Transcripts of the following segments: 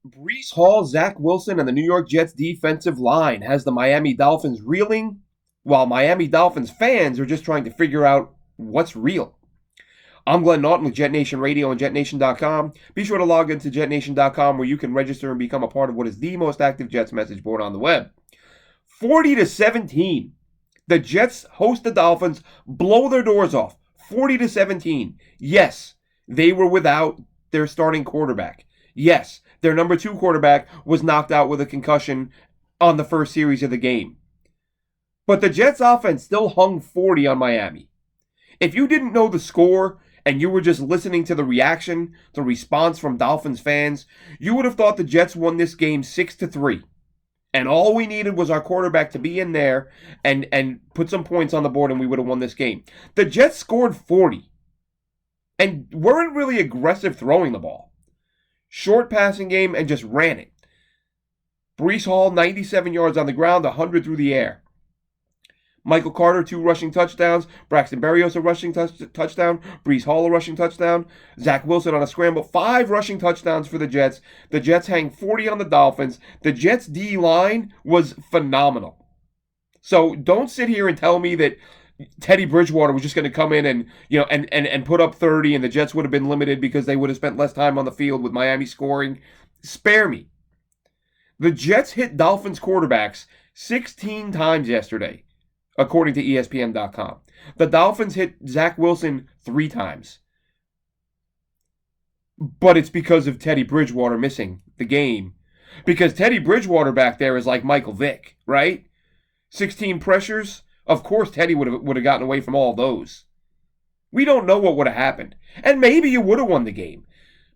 Breece Hall, Zach Wilson, and the New York Jets defensive line has the Miami Dolphins reeling, while Miami Dolphins fans are just trying to figure out what's real. I'm Glenn Naughton with JetNation Radio and JetNation.com. Be sure to log into JetNation.com where you can register and become a part of what is the most active Jets message board on the web. 40-17. The Jets host the Dolphins, blow their doors off. 40-17. Yes, they were without their starting quarterback. Yes, their number 2 quarterback was knocked out with a concussion on the first series of the game. But the Jets offense still hung 40 on Miami. If you didn't know the score and you were just listening to the reaction, the response from Dolphins fans, you would have thought the Jets won this game 6-3. And all we needed was our quarterback to be in there and put some points on the board and we would have won this game. The Jets scored 40 and weren't really aggressive throwing the ball. Short passing game and just ran it. Breece Hall, 97 yards on the ground, 100 through the air. Michael Carter, 2 rushing touchdowns. Braxton Berrios, a rushing touchdown. Breece Hall, a rushing touchdown. Zach Wilson on a scramble. 5 rushing touchdowns for the Jets. The Jets hang 40 on the Dolphins. The Jets' D-line was phenomenal. So don't sit here and tell me that Teddy Bridgewater was just going to come in and put up 30 and the Jets would have been limited because they would have spent less time on the field with Miami scoring. Spare me. The Jets hit Dolphins quarterbacks 16 times yesterday, according to ESPN.com. The Dolphins hit Zach Wilson 3 times. But it's because of Teddy Bridgewater missing the game. Because Teddy Bridgewater back there is like Michael Vick, right? 16 pressures. Of course Teddy would have gotten away from all those. We don't know what would have happened. And maybe you would have won the game.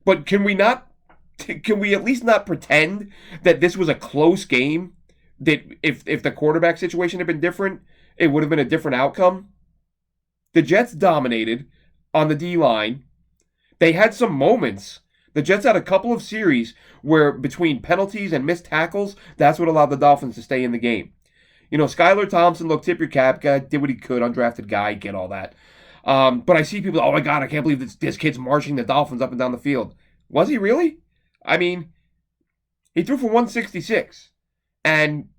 But can we at least not pretend that this was a close game? That if the quarterback situation had been different, it would have been a different outcome? The Jets dominated on the D-line. They had some moments. The Jets had a couple of series where between penalties and missed tackles, that's what allowed the Dolphins to stay in the game. You know, Skylar Thompson, look, tip your cap, guy, did what he could, undrafted guy, get all that. But I see people, oh my God, I can't believe this kid's marching the Dolphins up and down the field. Was he really? I mean, he threw for 166 and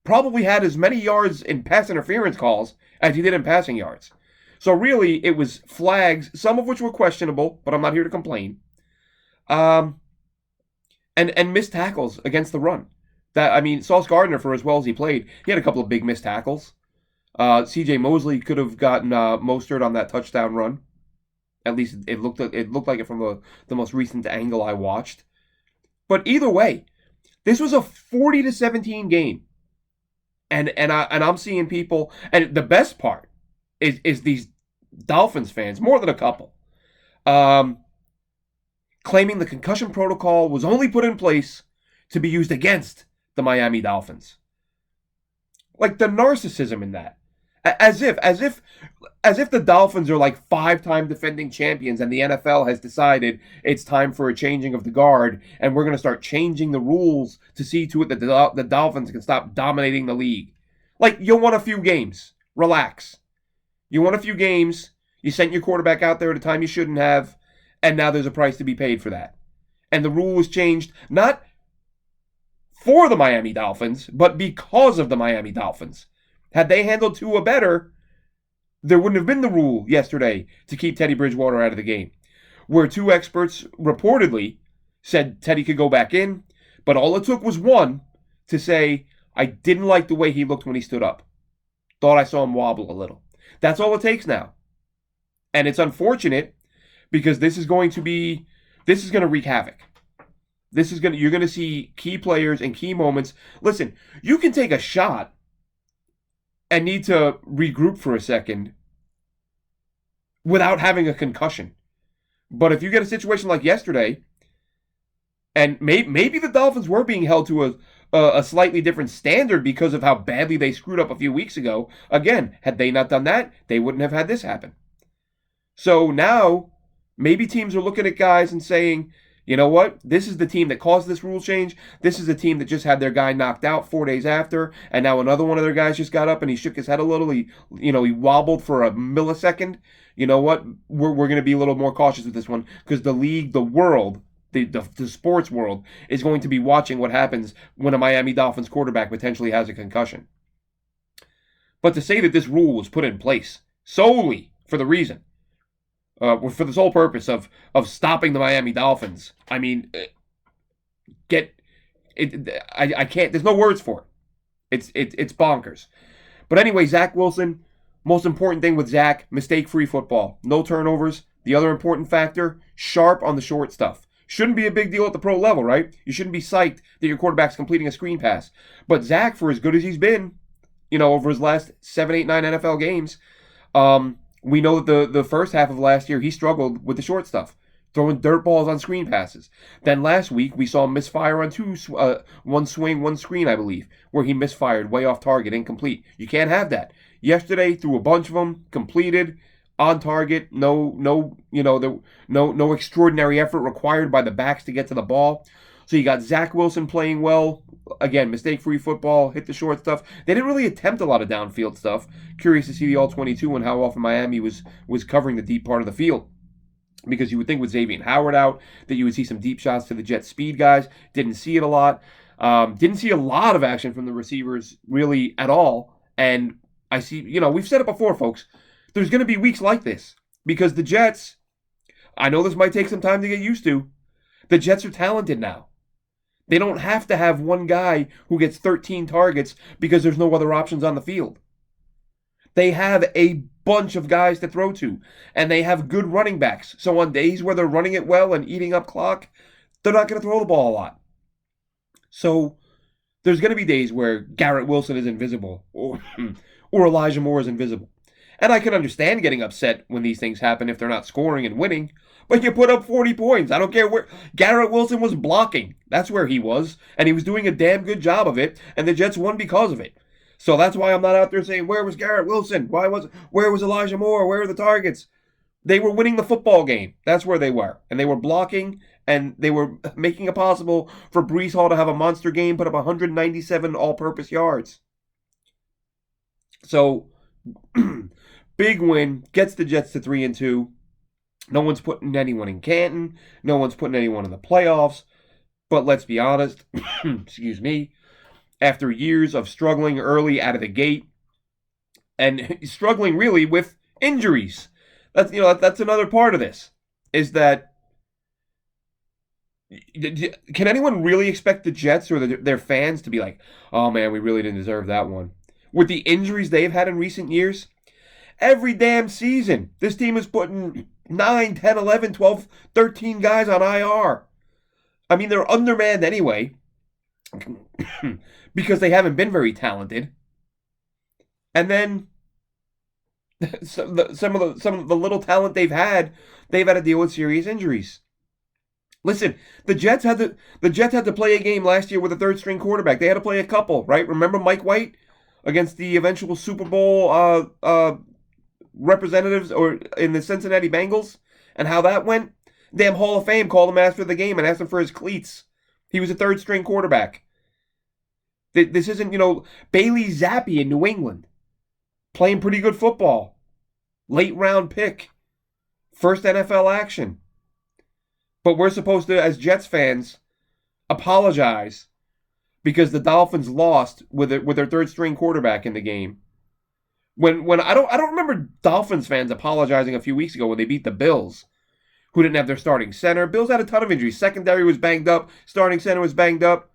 probably had as many yards in pass interference calls as he did in passing yards. So really, it was flags, some of which were questionable, but I'm not here to complain. And missed tackles against the run. Sauce Gardner, for as well as he played, he had a couple of big missed tackles. C.J. Mosley could have gotten Mostert on that touchdown run. At least it looked like it from the most recent angle I watched. But either way, this was a 40-17 game, and I'm seeing people, and the best part is these Dolphins fans, more than a couple, claiming the concussion protocol was only put in place to be used against the Miami Dolphins. Like the narcissism in that. As if the Dolphins are like 5-time defending champions and the NFL has decided it's time for a changing of the guard and we're going to start changing the rules to see to it that the Dolphins can stop dominating the league. Like, you won a few games. Relax. You won a few games. You sent your quarterback out there at a time you shouldn't have, and now there's a price to be paid for that. And the rule was changed not for the Miami Dolphins, but because of the Miami Dolphins. Had they handled Tua better, there wouldn't have been the rule yesterday to keep Teddy Bridgewater out of the game, where 2 experts reportedly said Teddy could go back in, but all it took was one to say, I didn't like the way he looked when he stood up. Thought I saw him wobble a little. That's all it takes now. And it's unfortunate because this is going to wreak havoc. You're going to see key players and key moments. Listen, you can take a shot and need to regroup for a second without having a concussion. But if you get a situation like yesterday, and maybe the Dolphins were being held to a slightly different standard because of how badly they screwed up a few weeks ago. Again, had they not done that, they wouldn't have had this happen. So now, maybe teams are looking at guys and saying, you know what? This is the team that caused this rule change. This is the team that just had their guy knocked out 4 days after, and now another one of their guys just got up and he shook his head a little. He wobbled for a millisecond. You know what? We're going to be a little more cautious with this one because the league, the world, the sports world is going to be watching what happens when a Miami Dolphins quarterback potentially has a concussion. But to say that this rule was put in place solely for the reason, for the sole purpose of stopping the Miami Dolphins, I mean, I can't. There's no words for it. It's bonkers. But anyway, Zach Wilson. Most important thing with Zach, mistake-free football, no turnovers. The other important factor, sharp on the short stuff. Shouldn't be a big deal at the pro level, right? You shouldn't be psyched that your quarterback's completing a screen pass. But Zach, for as good as he's been, over his last 7, 8, 9 NFL games, we know that the first half of last year, he struggled with the short stuff, throwing dirt balls on screen passes. Then last week, we saw him misfire on one swing, one screen, I believe, where he misfired way off target, incomplete. You can't have that. Yesterday, threw a bunch of them, completed, on target, no extraordinary effort required by the backs to get to the ball. So you got Zach Wilson playing well. Again, mistake-free football, hit the short stuff. They didn't really attempt a lot of downfield stuff. Curious to see the all-22 and how often Miami was covering the deep part of the field. Because you would think with Xavier Howard out that you would see some deep shots to the jet speed guys. Didn't see it a lot. Didn't see a lot of action from the receivers really at all. And I see, we've said it before, folks. There's going to be weeks like this because the Jets, I know this might take some time to get used to, the Jets are talented now. They don't have to have one guy who gets 13 targets because there's no other options on the field. They have a bunch of guys to throw to, and they have good running backs. So on days where they're running it well and eating up clock, they're not going to throw the ball a lot. So there's going to be days where Garrett Wilson is invisible or Elijah Moore is invisible. And I can understand getting upset when these things happen if they're not scoring and winning. But you put up 40 points. I don't care where. Garrett Wilson was blocking. That's where he was. And he was doing a damn good job of it. And the Jets won because of it. So that's why I'm not out there saying, where was Garrett Wilson? Where was Elijah Moore? Where are the targets? They were winning the football game. That's where they were. And they were blocking. And they were making it possible for Breece Hall to have a monster game, put up 197 all-purpose yards. So, big win, gets the Jets to 3-2. No one's putting anyone in Canton. No one's putting anyone in the playoffs. But let's be honest, excuse me, after years of struggling early out of the gate, and struggling really with injuries, that's another part of this, is that can anyone really expect the Jets or their fans to be like, oh man, we really didn't deserve that one? With the injuries they've had in recent years, every damn season, this team is putting 9, 10, 11, 12, 13 guys on IR. I mean, they're undermanned anyway because they haven't been very talented. And then some of the little talent they've had to deal with serious injuries. Listen, the Jets had to play a game last year with a third-string quarterback. They had to play a couple, right? Remember Mike White against the eventual Super Bowl representatives or in the Cincinnati Bengals and how that went? Damn Hall of Fame called him after the game and asked him for his cleats. He was a third-string quarterback. This isn't, Bailey Zappi in New England playing pretty good football. Late-round pick. First NFL action. But we're supposed to, as Jets fans, apologize because the Dolphins lost with their third-string quarterback in the game. When I don't remember Dolphins fans apologizing a few weeks ago when they beat the Bills, who didn't have their starting center. Bills had a ton of injuries. Secondary was banged up. Starting center was banged up.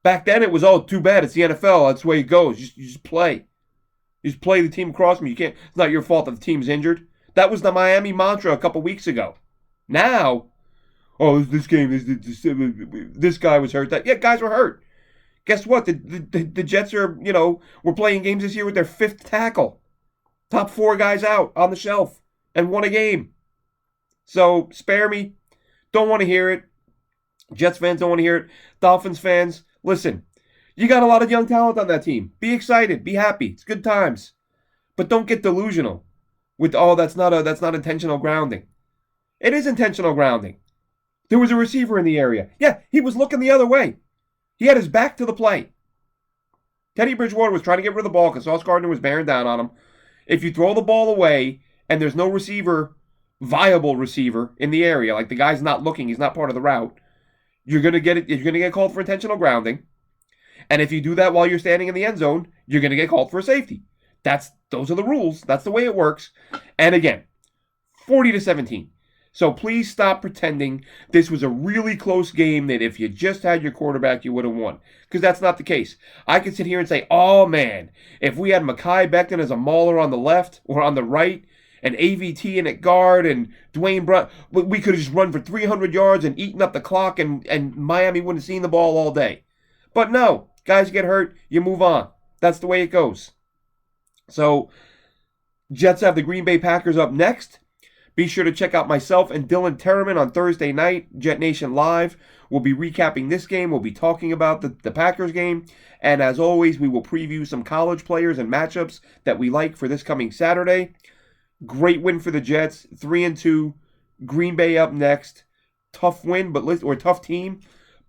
Back then it was, oh, too bad. It's the NFL. That's the way it goes. You just play. You just play the team across from you. It's not your fault that the team's injured. That was the Miami mantra a couple weeks ago. Now, oh, this guy was hurt. Yeah, guys were hurt. Guess what? The Jets are, we're playing games this year with their fifth tackle. Top 4 guys out on the shelf and won a game. So, spare me. Don't want to hear it. Jets fans don't want to hear it. Dolphins fans, listen. You got a lot of young talent on that team. Be excited. Be happy. It's good times. But don't get delusional with, oh, that's not intentional grounding. It is intentional grounding. There was a receiver in the area. Yeah, he was looking the other way. He had his back to the play. Teddy Bridgewater was trying to get rid of the ball because Sauce Gardner was bearing down on him. If you throw the ball away and there's no viable receiver in the area, like the guy's not looking, he's not part of the route, you're gonna get it. You're gonna get called for intentional grounding, and if you do that while you're standing in the end zone, you're gonna get called for a safety. Those are the rules. That's the way it works. And again, 40-17. So please stop pretending this was a really close game that if you just had your quarterback, you would have won. Because that's not the case. I could sit here and say, oh man, if we had Mekhi Becton as a mauler on the left or on the right, and AVT in at guard, and Dwayne Brown, we could have just run for 300 yards and eaten up the clock, and Miami wouldn't have seen the ball all day. But no, guys get hurt, you move on. That's the way it goes. So, Jets have the Green Bay Packers up next. Be sure to check out myself and Dylan Terraman on Thursday night, JetNation Live. We'll be recapping this game. We'll be talking about the Packers game. And as always, we will preview some college players and matchups that we like for this coming Saturday. Great win for the Jets, 3-2. Green Bay up next. Tough win, or tough team.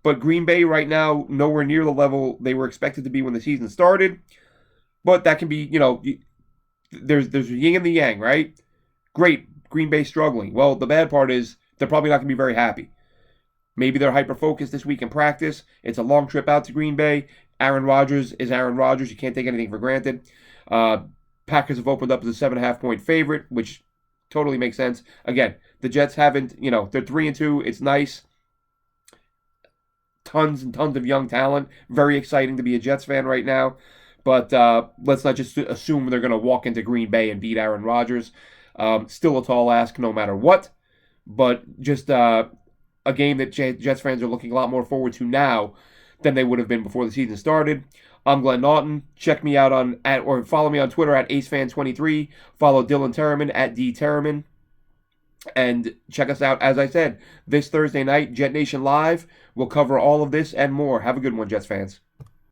But Green Bay right now, nowhere near the level they were expected to be when the season started. But that can be, there's yin and the yang, right? Great. Green Bay struggling. Well, the bad part is they're probably not going to be very happy. Maybe they're hyper-focused this week in practice. It's a long trip out to Green Bay. Aaron Rodgers is Aaron Rodgers. You can't take anything for granted. Packers have opened up as a 7.5-point favorite, which totally makes sense. Again, the Jets haven't, they're 3-2. It's nice. Tons and tons of young talent. Very exciting to be a Jets fan right now. But let's not just assume they're going to walk into Green Bay and beat Aaron Rodgers. Still a tall ask no matter what, but just a game that Jets fans are looking a lot more forward to now than they would have been before the season started. I'm Glenn Naughton. Check me out or follow me on Twitter at AceFan23. Follow Dylan Terraman at DTerraman. And check us out, as I said, this Thursday night, JetNation Live. We'll cover all of this and more. Have a good one, Jets fans.